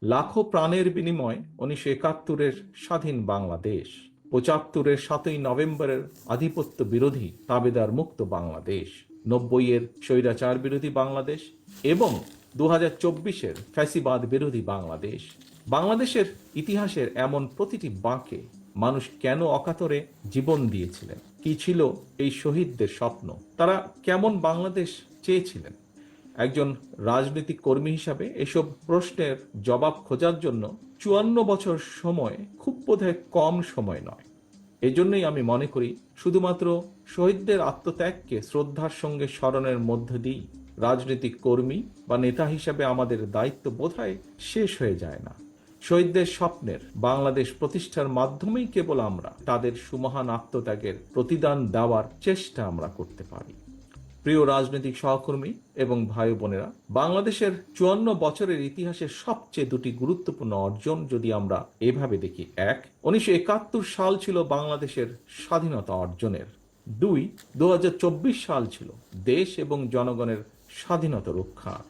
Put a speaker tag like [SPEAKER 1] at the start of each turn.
[SPEAKER 1] লাখো প্রাণের বিনিময় 1971-এর স্বাধীন বাংলাদেশ, 75-এর 7ই নভেম্বরের আধিপত্য বিরোধী তাবেদার মুক্ত বাংলাদেশ, 90-এর স্বৈরাচার বিরোধী বাংলাদেশ এবং 2024-এর ফ্যাসিবাদ বিরোধী বাংলাদেশ। বাংলাদেশের ইতিহাসের এমন প্রতিটি বাঁকে মানুষ কেন অকাতরে জীবন দিয়েছিলেন? কি ছিল এই শহীদদের স্বপ্ন? তারা কেমন বাংলাদেশ চেয়েছিলেন? একজন রাজনৈতিক কর্মী হিসাবে এসব প্রশ্নের জবাব খোঁজার জন্য 54 বছর সময় খুব বোধহয় কম সময় নয়। এজন্যই আমি মনে করি শুধুমাত্র শহীদদের আত্মত্যাগকে শ্রদ্ধার সঙ্গে স্মরণের মধ্য দিয়েই রাজনৈতিক কর্মী বা নেতা হিসাবে আমাদের দায়িত্ব বোধহয় শেষ হয়ে যায় না। শহীদদের স্বপ্নের বাংলাদেশ প্রতিষ্ঠার মাধ্যমেই কেবল আমরা তাদের সুমহান আত্মত্যাগের প্রতিদান দেওয়ার চেষ্টা আমরা করতে পারি। প্রিয় রাজনৈতিক সহকর্মী এবং ভাই বোনেরা, বাংলাদেশের 54 বছরের ইতিহাসের সবচেয়ে দুটি গুরুত্বপূর্ণ অর্জন যদি আমরা এভাবে দেখি: 1, 1971 সাল ছিল বাংলাদেশের স্বাধীনতা অর্জনের। 2, 2024 সাল ছিল দেশ এবং জনগণের স্বাধীনতা রক্ষার।